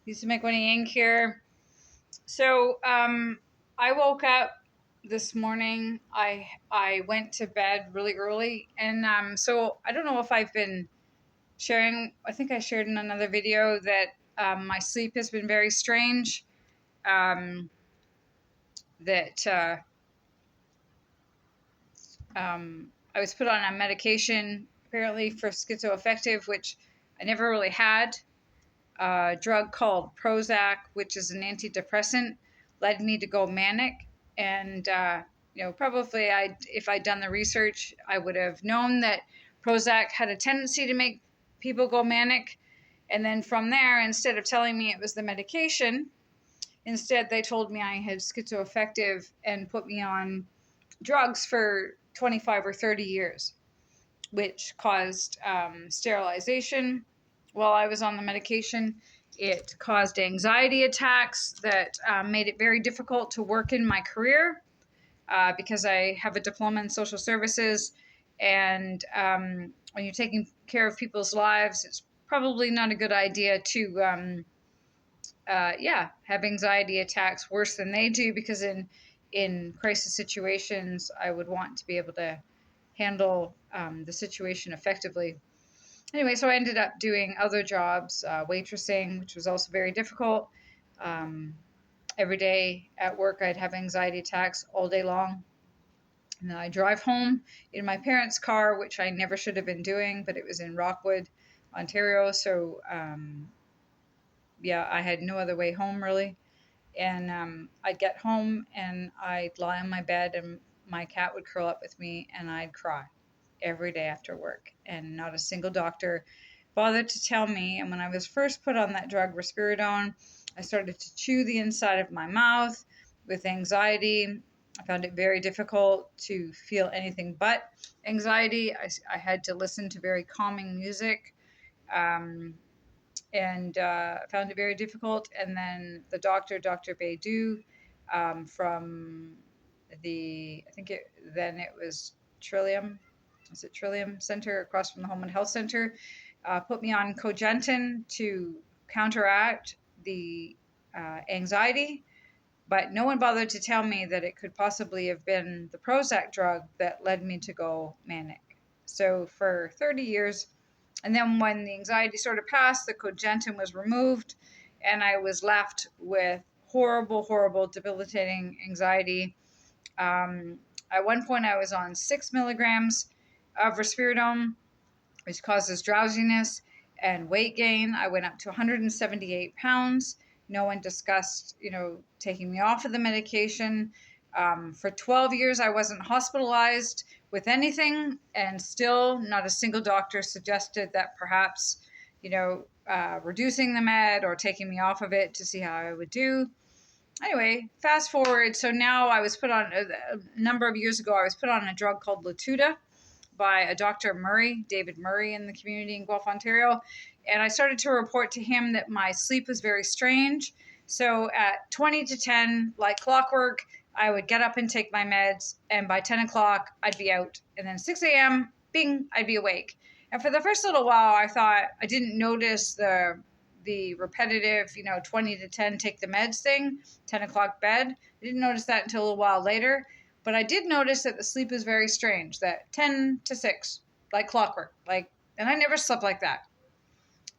Lisa McWhinnie Inc. here. So I woke up this morning. I went to bed really early, and so I don't know if I've been sharing. I think I shared in another video that my sleep has been very strange. Um, that I was put on a medication apparently for schizoaffective, which I never really had. A drug called Prozac, which is an antidepressant, led me to go manic. And, probably if I'd done the research, I would have known that Prozac had a tendency to make people go manic. And then from there, instead of telling me it was the medication, instead they told me I had schizoaffective and put me on drugs for 25 or 30 years, which caused sterilization while I was on the medication. It caused anxiety attacks that made it very difficult to work in my career because I have a diploma in social services. And when you're taking care of people's lives, it's probably not a good idea to, have anxiety attacks worse than they do, because in crisis situations, I would want to be able to handle the situation effectively. Anyway, so I ended up doing other jobs, waitressing, which was also very difficult. Um, every day at work, I'd have anxiety attacks all day long. And then I drive home in my parents' car, which I never should have been doing, but it was in Rockwood, Ontario. So, I had no other way home really. And I'd get home and I'd lie on my bed, and my cat would curl up with me, and I'd cry every day after work. And not a single doctor bothered to tell me. And when I was first put on that drug, risperidone, I started to chew the inside of my mouth with anxiety. I found it very difficult to feel anything but anxiety. I had to listen to very calming music. Um, and found it very difficult. And then the doctor, Dr. Baidu, from I think then it was Trillium, is it Trillium Center across from the Home and Health Center, put me on Cogentin to counteract the anxiety. But no one bothered to tell me that it could possibly have been the Prozac drug that led me to go manic. So for 30 years, and then when the anxiety sort of passed, the Cogentin was removed, and I was left with horrible, horrible, debilitating anxiety. At one point, I was on 6 milligrams of risperidone, which causes drowsiness and weight gain. I went up to 178 pounds. No one discussed, taking me off of the medication. For 12 years, I wasn't hospitalized with anything, and still not a single doctor suggested that perhaps, reducing the med or taking me off of it to see how I would do. Anyway, fast forward. So now I was put on, a number of years ago, I was put on a drug called Latuda by a Dr. Murray, David Murray, in the community in Guelph, Ontario. And I started to report to him that my sleep was very strange. So at 20 to 10, like clockwork, I would get up and take my meds, and by 10 o'clock, I'd be out. And then 6 a.m., bing, I'd be awake. And for the first little while, I thought I didn't notice the repetitive, 20 to 10, take the meds thing, 10 o'clock bed. I didn't notice that until a little while later. But I did notice that the sleep was very strange, that 10 to 6, like clockwork, and I never slept like that.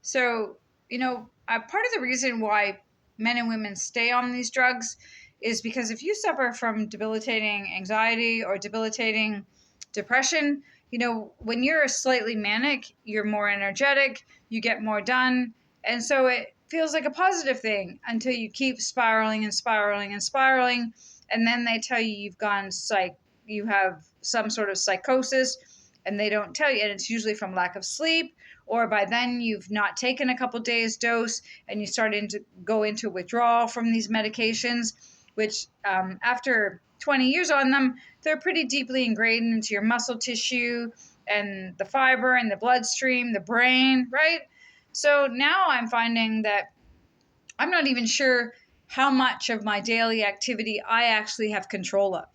So, part of the reason why men and women stay on these drugs is because if you suffer from debilitating anxiety or debilitating depression, when you're slightly manic, you're more energetic, you get more done. And so it feels like a positive thing until you keep spiraling and spiraling and spiraling. And then they tell you you have some sort of psychosis, and they don't tell you. And it's usually from lack of sleep, or by then you've not taken a couple days dose and you start to go into withdrawal from these medications, which after 20 years on them, they're pretty deeply ingrained into your muscle tissue and the fiber and the bloodstream, the brain, right? So now I'm finding that I'm not even sure how much of my daily activity I actually have control of.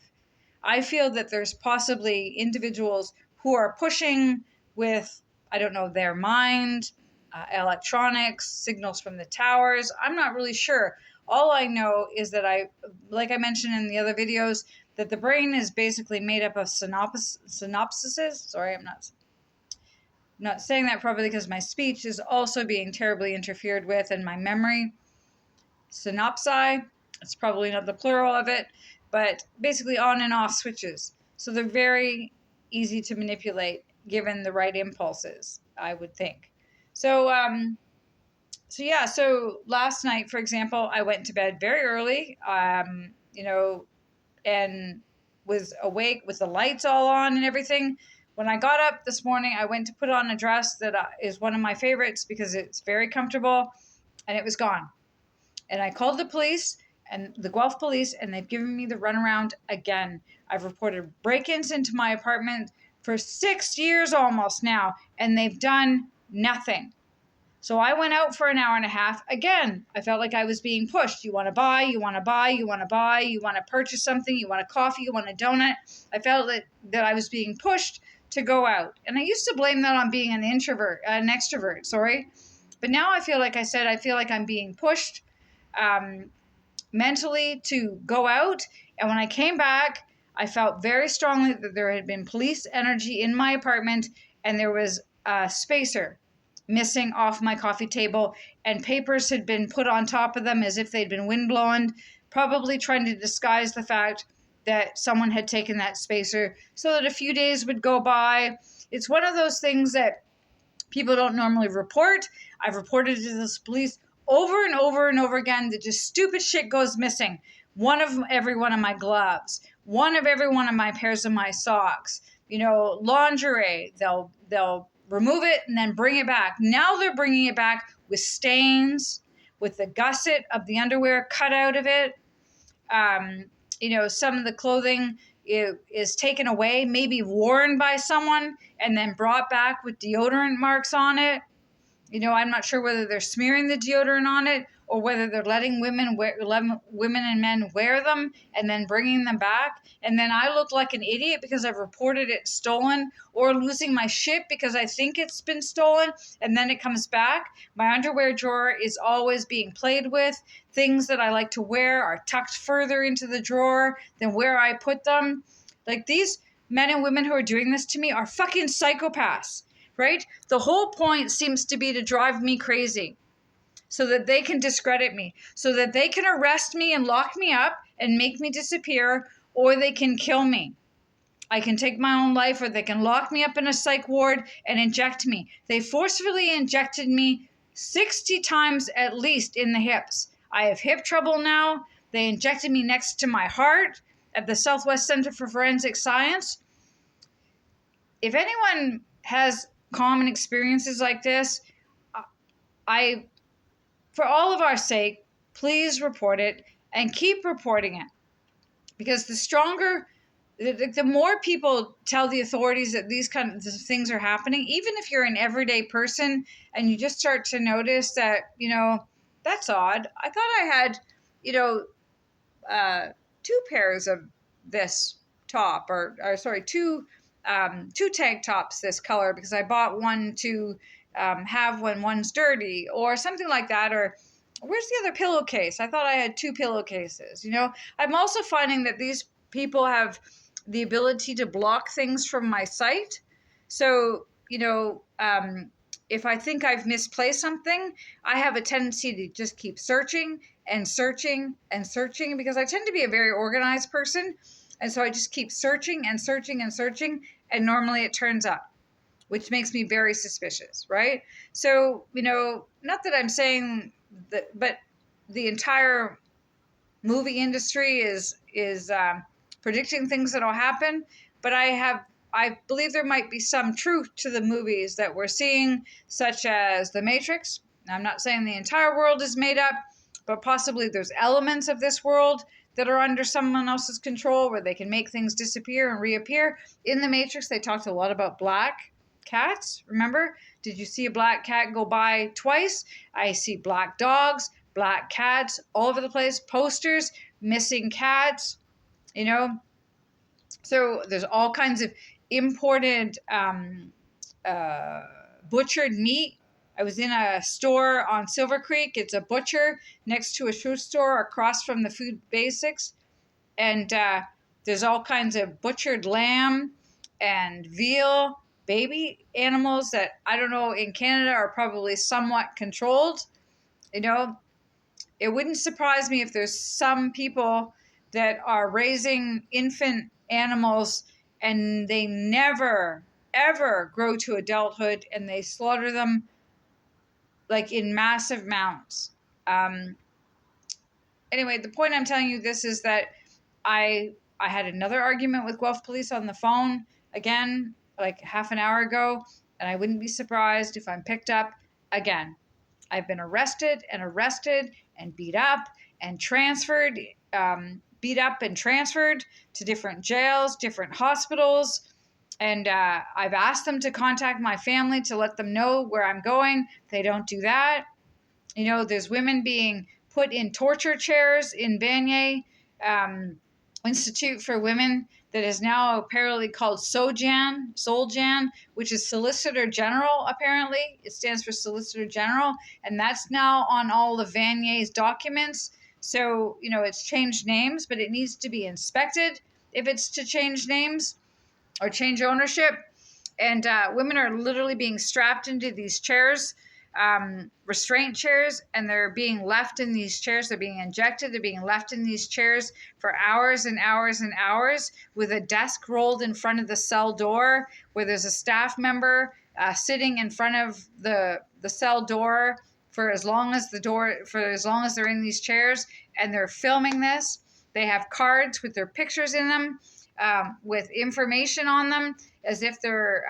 I feel that there's possibly individuals who are pushing with, I don't know, their mind, electronics, signals from the towers. I'm not really sure. All I know is that like I mentioned in the other videos, that the brain is basically made up of synapses. Sorry, I'm not saying that properly because my speech is also being terribly interfered with, and my memory. Synapsi, it's probably not the plural of it, but basically on and off switches. So they're very easy to manipulate given the right impulses, I would think. So, so last night, for example, I went to bed very early, and was awake with the lights all on and everything. When I got up this morning, I went to put on a dress that is one of my favorites because it's very comfortable, and it was gone. And I called the police and the Guelph police, and they've given me the runaround again. I've reported break-ins into my apartment for 6 years almost now, and they've done nothing. So I went out for an hour and a half. Again, I felt like I was being pushed. You want to buy, you want to buy, you want to buy, you want to purchase something, you want a coffee, you want a donut. I felt that I was being pushed to go out. And I used to blame that on being an extrovert, sorry. But now I feel like I'm being pushed mentally to go out. And when I came back, I felt very strongly that there had been police energy in my apartment, and there was a spacer missing off my coffee table, and papers had been put on top of them as if they'd been windblown, probably trying to disguise the fact that someone had taken that spacer so that a few days would go by. It's one of those things that people don't normally report. I've reported to the police over and over and over again that just stupid shit goes missing. One of every one of my gloves, one of every one of my pairs of my socks, lingerie. They'll remove it and then bring it back. Now they're bringing it back with stains, with the gusset of the underwear cut out of it. Some of the clothing is taken away, maybe worn by someone, and then brought back with deodorant marks on it. I'm not sure whether they're smearing the deodorant on it or whether they're letting women and men wear them and then bringing them back. And then I look like an idiot because I've reported it stolen, or losing my shit because I think it's been stolen, and then it comes back. My underwear drawer is always being played with. Things that I like to wear are tucked further into the drawer than where I put them. Like, these men and women who are doing this to me are fucking psychopaths. Right? The whole point seems to be to drive me crazy so that they can discredit me, so that they can arrest me and lock me up and make me disappear, or they can kill me. I can take my own life, or they can lock me up in a psych ward and inject me. They forcefully injected me 60 times at least in the hips. I have hip trouble now. They injected me next to my heart at the Southwest Center for Forensic Science. If anyone has common experiences like this, for all of our sake, please report it and keep reporting it. Because the more people tell the authorities that these kinds of things are happening, even if you're an everyday person and you just start to notice that, that's odd. I thought I had, 2 pairs of this top, or sorry, two tank tops this color, because I bought one to have when one's dirty or something like that. Or where's the other pillowcase? I thought I had 2 pillowcases. I'm also finding that these people have the ability to block things from my site. So, if I think I've misplaced something, I have a tendency to just keep searching and searching and searching, because I tend to be a very organized person. And so I just keep searching and searching and searching, and normally it turns up, which makes me very suspicious, right? So, not that I'm saying that, but the entire movie industry is predicting things that'll happen. But I believe there might be some truth to the movies that we're seeing, such as The Matrix. Now, I'm not saying the entire world is made up, but possibly there's elements of this world that are under someone else's control, where they can make things disappear and reappear. In The Matrix, they talked a lot about black cats. Remember? Did you see a black cat go by twice? I see black dogs, black cats all over the place, posters, missing cats, So there's all kinds of imported butchered meat. I was in a store on Silver Creek. It's a butcher next to a shoe store across from the Food Basics. And there's all kinds of butchered lamb and veal, baby animals that I don't know in Canada are probably somewhat controlled. You know, it wouldn't surprise me if there's some people that are raising infant animals and they never ever grow to adulthood and they slaughter them like in massive amounts. Um, anyway, the point I'm telling you this is that I had another argument with Guelph police on the phone again, like half an hour ago, and I wouldn't be surprised if I'm picked up again. I've been arrested and beat up and transferred, beat up and transferred to different jails, different hospitals. And I've asked them to contact my family to let them know where I'm going. They don't do that. You know, there's women being put in torture chairs in Vanier Institute for Women that is now apparently called Soljan, which is Solicitor General, apparently. It stands for Solicitor General, and that's now on all of Vanier's documents. So, you know, it's changed names, but it needs to be inspected if it's to change names or change ownership. And women are literally being strapped into these chairs, restraint chairs, and they're being left in these chairs. They're being injected. They're being left in these chairs for hours and hours and hours with a desk rolled in front of the cell door where there's a staff member sitting in front of the cell door for as long as they're in these chairs, and they're filming this. They have cards with their pictures in them, with information on them, as if they're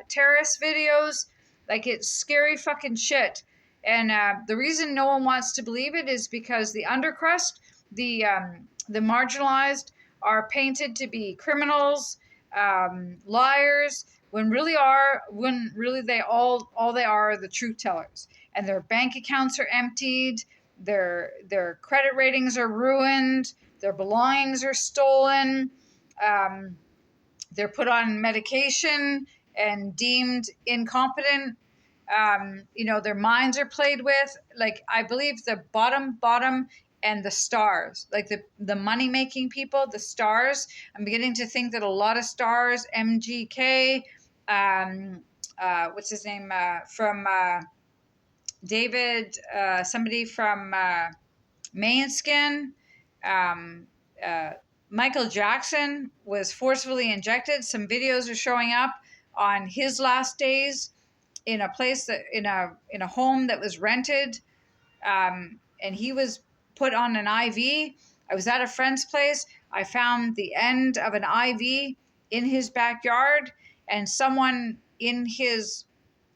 terrorist videos. Like, it's scary fucking shit. And the reason no one wants to believe it is because the undercrust, the marginalized, are painted to be criminals, liars, when really they all they are the truth tellers. And their bank accounts are emptied, their credit ratings are ruined, their belongings are stolen. They're put on medication and deemed incompetent. You know, their minds are played with. Like, I believe the bottom and the stars, like the money making people, the stars. I'm beginning to think that a lot of stars, MGK, what's his name, from David, somebody from Mainskin, um, Michael Jackson was forcefully injected. Some videos are showing up on his last days in a place that in a home that was rented, and he was put on an IV. I was at a friend's place. I found the end of an IV in his backyard, and someone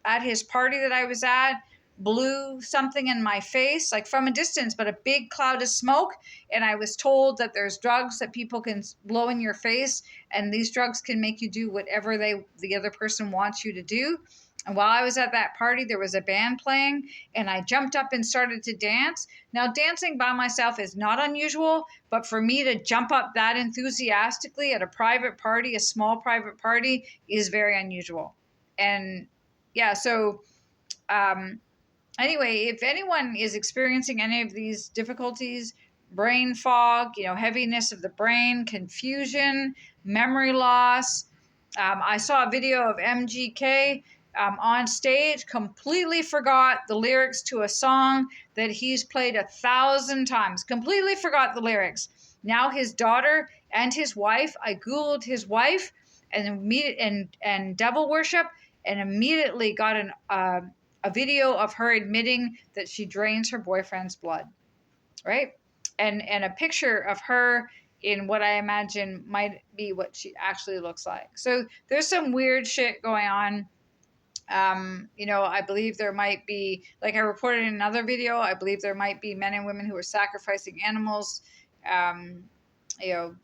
at his party that I was at blew something in my face, like from a distance, but a big cloud of smoke. And I was told that there's drugs that people can blow in your face, and these drugs can make you do whatever the other person wants you to do. And while I was at that party, there was a band playing, and I jumped up and started to dance. Now, dancing by myself is not unusual, but for me to jump up that enthusiastically at a private party, a small private party, is very unusual. And yeah, so anyway, if anyone is experiencing any of these difficulties, brain fog, you know, heaviness of the brain, confusion, memory loss, I saw a video of MGK on stage, completely forgot the lyrics to a song that he's played 1,000 times, completely forgot the lyrics. Now his daughter and his wife, I Googled his wife and devil worship, and immediately got a video of her admitting that she drains her boyfriend's blood, right? And a picture of her in what I imagine might be what she actually looks like. So there's some weird shit going on. You know, I believe there might be, like I reported in another video, I believe there might be men and women who are sacrificing animals, you know,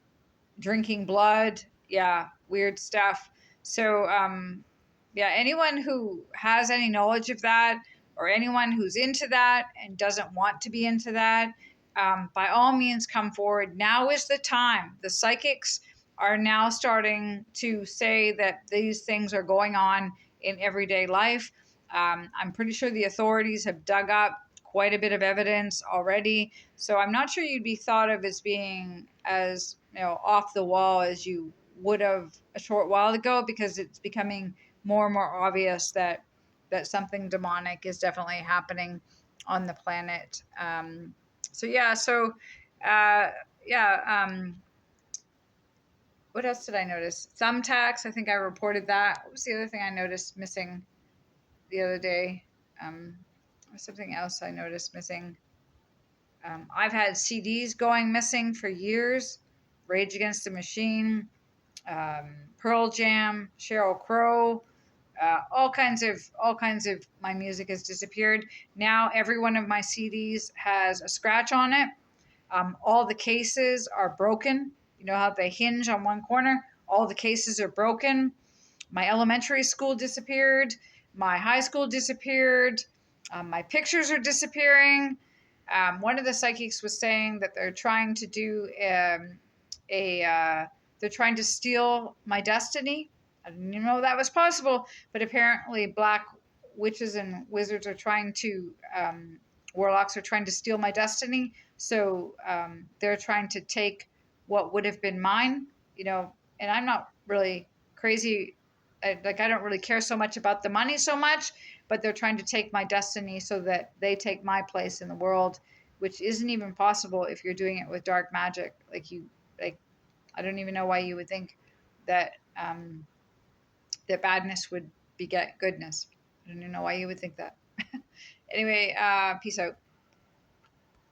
drinking blood. Yeah, weird stuff. So, yeah, anyone who has any knowledge of that, or anyone who's into that and doesn't want to be into that, by all means come forward. Now is the time. The psychics are now starting to say that these things are going on in everyday life. I'm pretty sure the authorities have dug up quite a bit of evidence already. So I'm not sure you'd be thought of as being as, off the wall as you would have a short while ago, because it's becoming more and more obvious that something demonic is definitely happening on the planet. So yeah, so yeah. What else did I notice? Thumbtacks. I think I reported that. What was the other thing I noticed missing the other day? Um, Something else I noticed missing. I've had CDs going missing for years. Rage Against the Machine, Pearl Jam, Sheryl Crow, all kinds of my music has disappeared. Now every one of my CDs has a scratch on it. All the cases are broken. You know how they hinge on one corner? All the cases are broken. My elementary school disappeared. My high school disappeared. My pictures are disappearing. One of the psychics was saying that they're trying to do they're trying to steal my destiny. I didn't even know that was possible, but apparently black witches and wizards are trying to warlocks are trying to steal my destiny. So they're trying to take what would have been mine, and I'm not really crazy. I don't really care so much about the money so much, but they're trying to take my destiny so that they take my place in the world, which isn't even possible if you're doing it with dark magic. Like I don't even know why you would think that that badness would beget goodness. I don't even know why you would think that. Anyway, peace out.